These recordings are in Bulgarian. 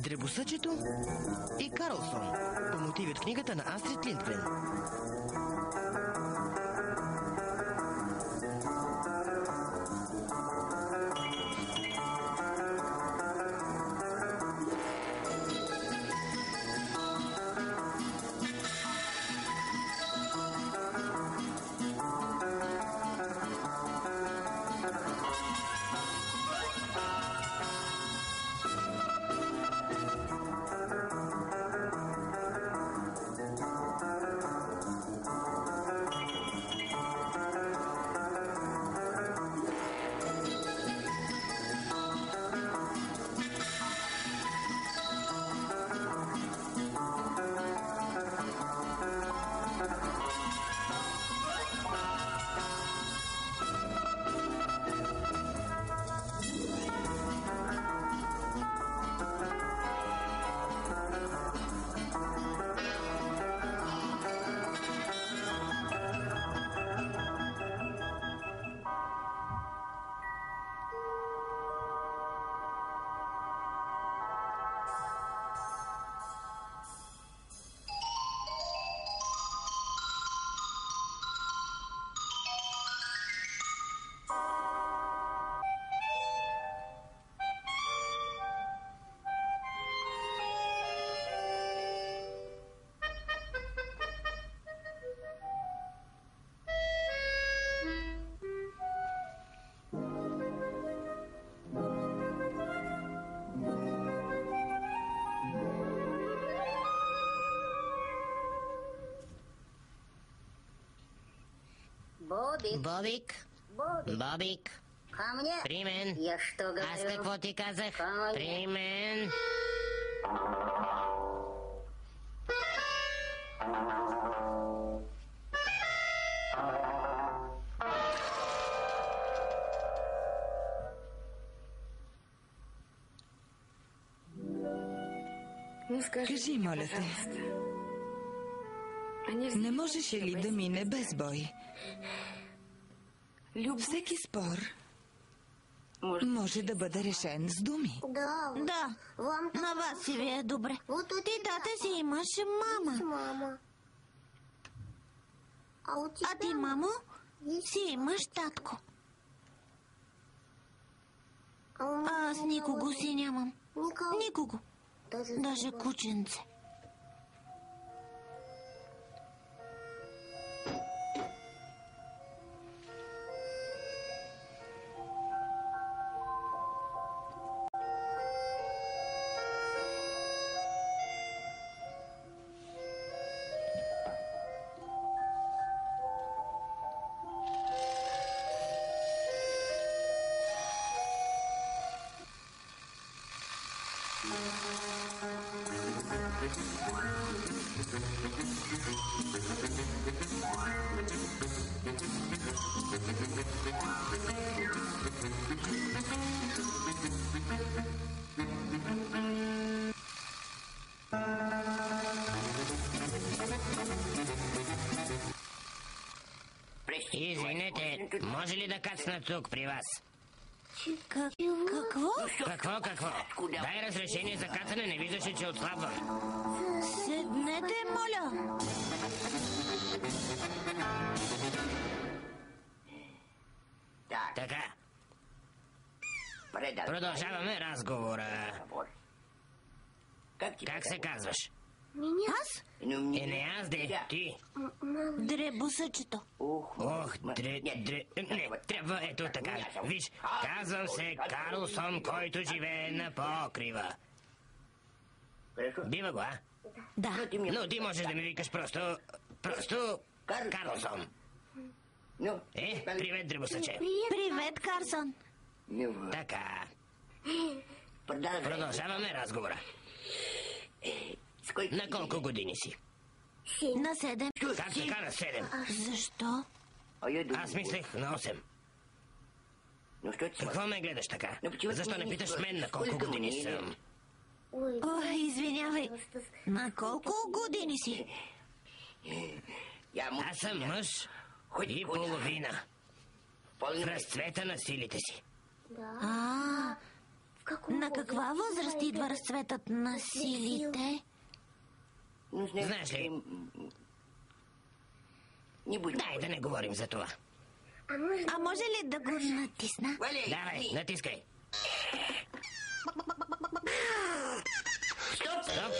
Дребосъчето и Карлсон по мотиви от книгата на Астрид Линдгрен. Бобик, Бобик, при мен. Аз какво ти казах? При мен. Кажи, моля те, не можеше ли да мине без бой? Всеки спор може да бъде решен с думи. Да, на вас си ви е добре. Ти, тата си имаш мама. А ти, мамо, си имаш татко. Аз никого си нямам. Никого. Даже кученце. Извинете, може ли да кацна тук при вас? Какво? Какво? Дай разрешение за кацане, не виждаше, че отслабвам. Седнете, моля. Така. Продължаваме разговора. Как се казваш? Аз? Не аз, де, ти. Дребосъчето. Не, трябва ето така. Виж, казвам се Карлсон, който живее на покрива. Бива го, а? Да. Но ти можеш да ми викаш просто Карлсон. Привет, дребосъче. Привет, Карсон. Така. Продължаваме разговора. На колко години си? На 7. Как така на 7? Защо? Аз мислех на 8. Какво ме гледаш така? Защо не питаш мен на колко години съм? О, извинявай. На колко години си? Аз съм мъж и половина. В разцвета на силите си. На каква възраст идва разцветът на силите? Знаеш ли, дай да не говорим за това. А може ли да го натисна? Давай, натискай. Стоп!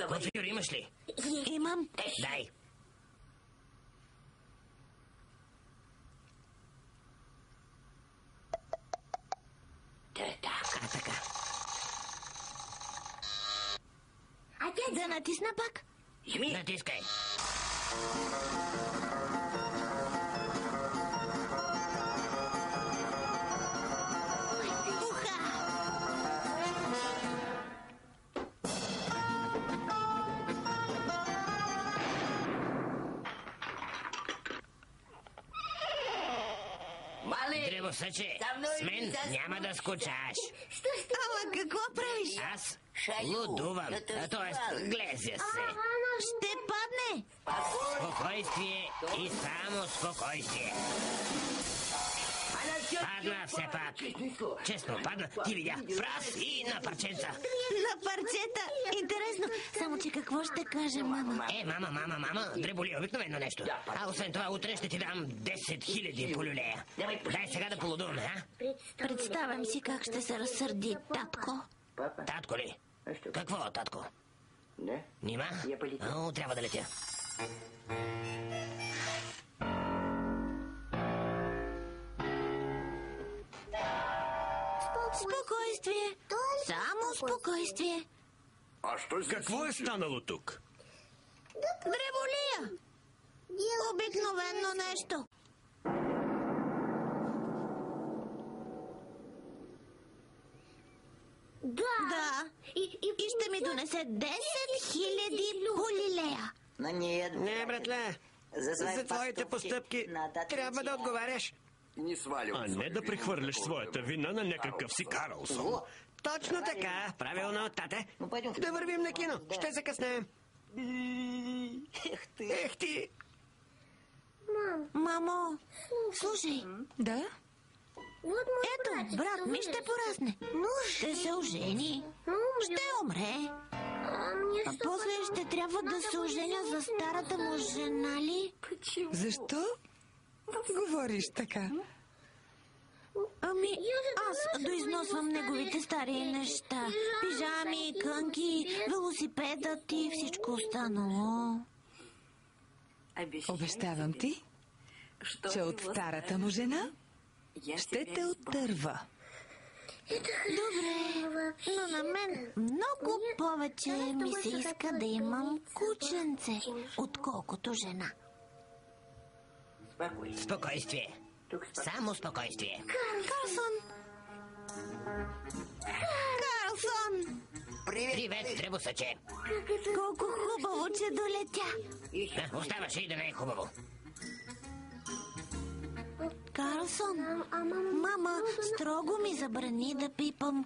Конфигур имаш ли? Имам. Дай. Така. Да натисна пак? Натискай. Уха! Древосъче, с мен няма да скучаш. Ама какво правиш? Аз лудувам, т.е. глезя се. Ще падне. Спокойствие и само спокойствие. Падна все пак. Честно, падна. Ти видя. Фраз и на парченца. На парчета. Интересно. Само, че какво ще каже мама? Мама. Дреболи обикновено нещо. А освен това, утре ще ти дам 10 000 полюлея. Дай сега да полудуваме, а? Представям си как ще се разсърди татко. Татко ли? Какво, татко? Нима? О, трябва да летя. Спокойствие. Само спокойствие. Какво е станало тук? Дреболия. Обикновено нещо. Да. И ще ми донесе 10 000 полилея. Не, братле. За твоите постъпки трябва да отговаряш. А не да прехвърляш своята вина на някакъв си Карлсон. Точно така. Правилно, тате. Да вървим на кино. Ще закъснеем. Ех ти. Мамо, слушай. Да? Ето, брат ми ще порасне. Ще се ожени. Ще умре. А после ще трябва да се оженя за старата му жена ли? Защо говориш така? Ами, аз доизносвам неговите стари неща. Пижами, кънки, велосипедът и всичко останало. Обещавам ти, че от старата му жена ще те оттърва. Добре, но на мен много повече ми се иска да имам кученце, отколкото жена. Спокойствие. Само спокойствие. Карлсон! Карлсон! Привет, дребосъче. Колко хубаво, че долетя. Оставаше и да не е хубаво. Карлсон, мама строго ми забрани да пипам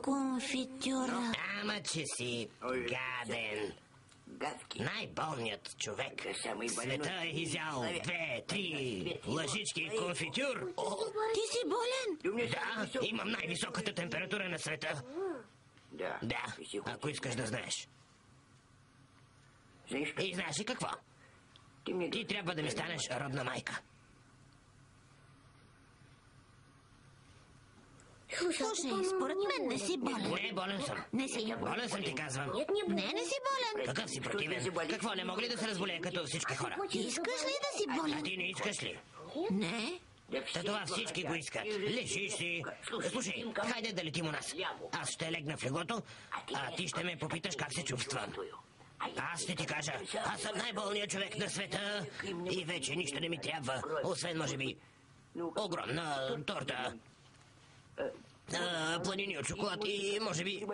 конфитюра. Ама, че си гаден. Най-болният човек в света е изял 2-3 лъжички конфитюр. Ти си болен? Да, имам най-високата температура на света. Да, ако искаш да знаеш. И знаеш ли какво? Ти трябва да ми станеш родна майка. Слушай, според мен не си болен. Не, болен съм. Не си. Болен съм, ти казвам. Не си болен. Какъв си противен? Какво, не мога ли да се разболея като всички хора? Ти искаш ли да си А болен? ти не искаш ли? Не. Та това всички го искат. Лежиш си. Слушай, хайде да летим у нас. Аз ще легна в леглото, а ти ще ме попиташ как се чувствам. Аз ще ти кажа, аз съм най-болният човек на света и вече нищо не ми трябва, освен, може би, огромна торта, планини от шоколад и, може би,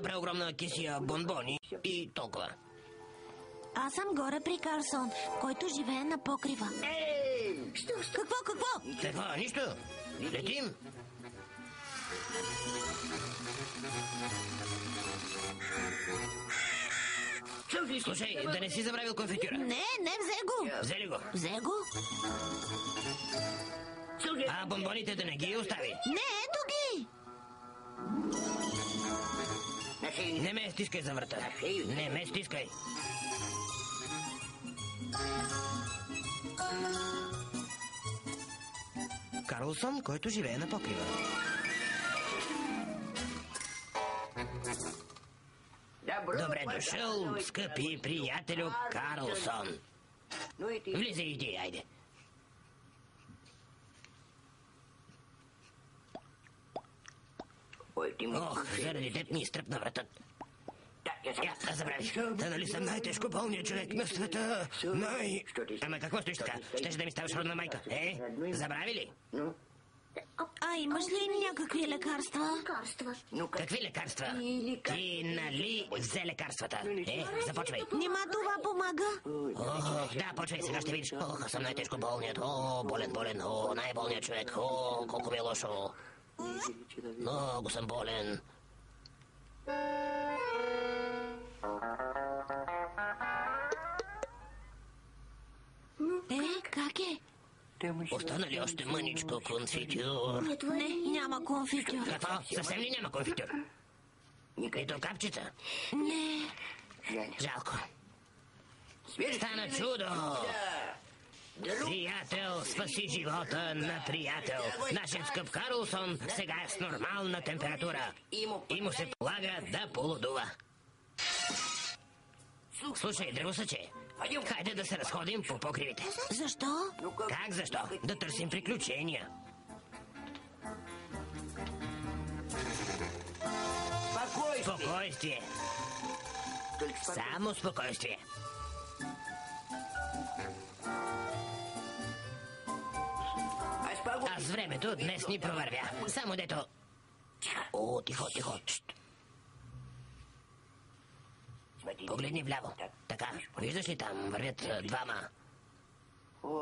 преогромна кесия бонбони и толкова. Аз съм горе при Карлсон, който живее на покрива. Какво? Какво? Нищо? Летим? Слушай, да не си забравил конфитюра. Не, взе го. Взе ли го? Взе го. А бомбоните да не ги остави. Не, ето ги! Не ме стискай за врата. Не ме стискай. Карлсон, който живее на покрива. Добре дошъл, скъпи приятелю Карлсон. Влизай и ти, айде. Ох, заради теб ми изтръпна вратът. Я, забравих. Да, нали съм най-тежко болният човек на света? Ама какво стоиш така? Щеше да ми ставаш родна майка. Забрави ли? А имаш ли някакви лекарства? Какви лекарства? Ти нали взе лекарствата? Започвай. Нима това помага? Ох, да, почвай, сега ще видиш. Ох, аз съм най-тежко болният. О, болен. О, най-болният човек. О, колко ми е лошо. Много съм болен. Как е? Остана ли още мъничко конфитюр? Не, няма конфитюр. Какво? Съвсем ли няма конфитюр? Ето капчица? Не. Жалко. Стана чудо! Приятел, спаси живота на приятел. Нашият скъп Карлсон сега е с нормална температура. И му се полага да полудува. Слушай, древосъче, хайде да се разходим по покривите. Защо? Как защо? Да търсим приключения. Спокойствие. Само спокойствие. Аз времето днес ни провървя. Само дето... О, тихо. Шт. Погледни вляво. Така, виждаш ли там вървят двама?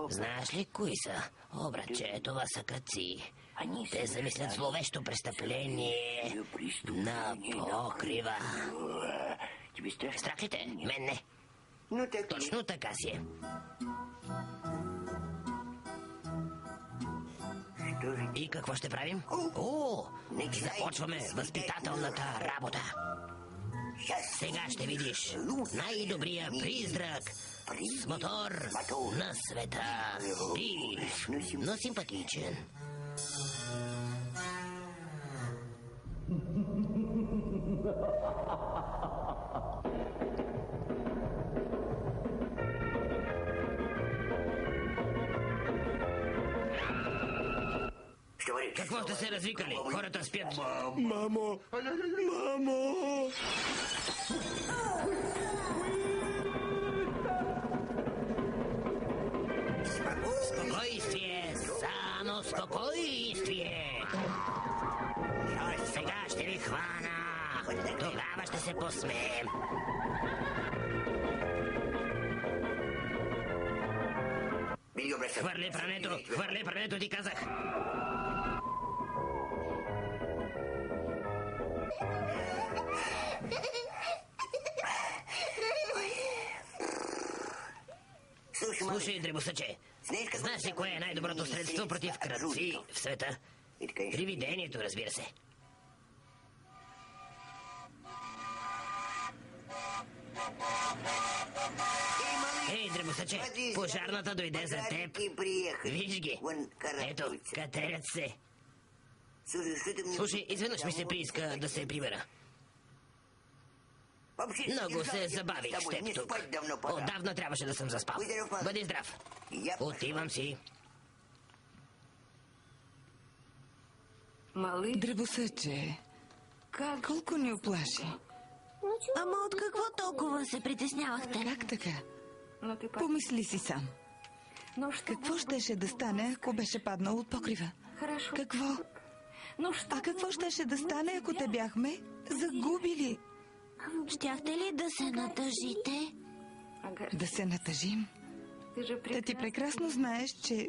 Знаеш ли кои са? О, братче, това са крадци. Те замислят зловещо престъпление на покрива. Страх ли те? Мен не. Точно така си е. И какво ще правим? О, започваме възпитателната работа. Сега ще видиш най-добрия призрак с мотор на света. Див, но симпатичен. Какво сте се развикали? Хората спят. Мамо! Спокойствие! Само спокойствие! Сега ще ви хвана! Тогава ще се посмеем! Хвърли прането, ти казах! Слушай, дребосъче, знаеш ли кое е най-доброто средство против крадци в света? Привидението, разбира се. Ей, дребосъче, пожарната дойде за теб. Виж ги. Ето, катерят се. Слушай, изведнъж ми се прииска да се прибера. Много се забавих с теб тук. Отдавна трябваше да съм заспал. Бъди здрав. Отивам си. Дребосъче, колко ни оплаши. Ама от какво толкова се притеснявахте? Как така? Помисли си сам. Какво щеше да стане, ако беше паднал от покрива? Какво? А какво щеше да стане, ако те бяхме загубили? Щяхте ли да се натъжите? Да се натъжим? Да ти прекрасно знаеш, че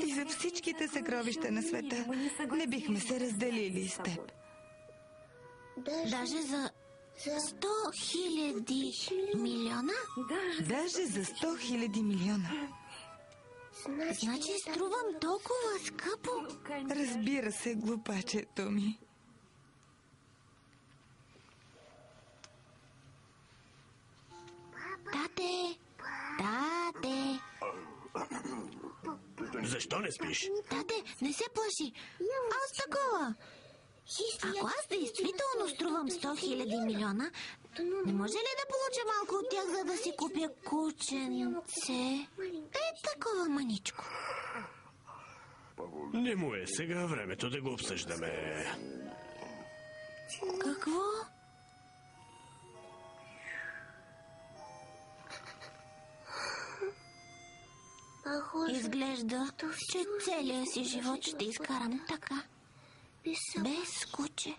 и за всичките съкровища на света не бихме се разделили с теб. Даже за 100 000 милиона? Даже за 100 000 милиона. Значи струвам толкова скъпо? Разбира се, глупачето ми. Тате! Тате! Защо не спиш? Тате, не се плаши. Аз такова. Ако аз действително струвам 100 000 милиона, не може ли да получа малко от тях, за да си купя кученце? Такова маничко. Не му е сега времето да го обсъждаме. Какво? Изглежда, че целия си живот ще изкарам така. Без куче.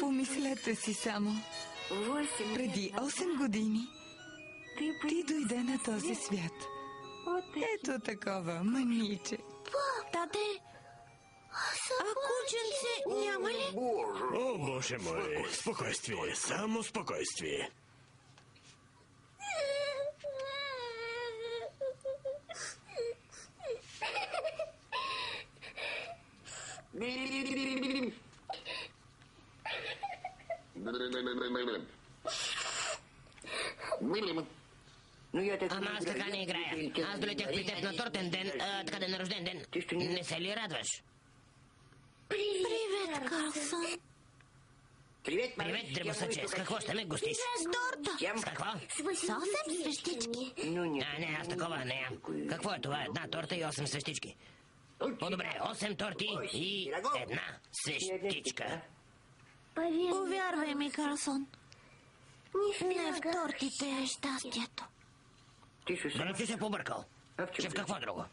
Помислете си само. Преди 8 години ти дойде на този свят. Ето такова маниче. Тате, а кученце няма ли? О, Боже мой! Спокойствие, само спокойствие. Ама аз така не играя. Аз долетях при теб на тортен ден, така да на рожден ден. Не се ли радваш? Привет, Карлсон. Привет, дребосъче. С какво ще ме гостиш? С торта. С какво? С 8 свещички. Не, аз такова не ям. Какво е това? Една торта и 8 свещички. По-добре, 8 торти и една свещичка. Повярвай ми, Карлсон. Не в тортите е щастието. Дали си се побъркал? Че в какво друго?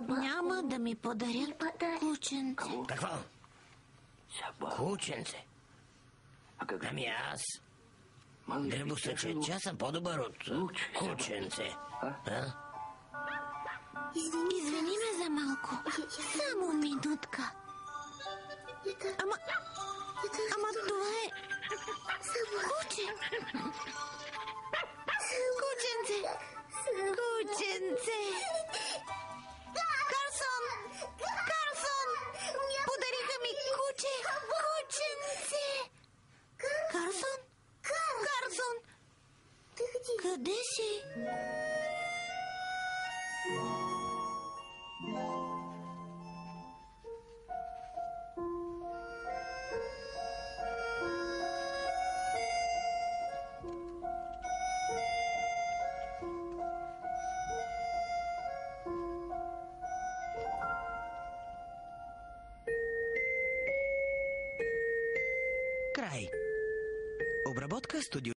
Няма да ми подарят кученце. Какво? Кученце? Ами аз... Дребосъче, че аз съм по-добър от кученце. Извини ме за малко. Само минутка. Ама това е... куче. Кученце. Кученце. Карлсон! Карлсон! Подариха ми куче. Кученце. Карлсон? Карлсон! Къде си? Край. Обработка студио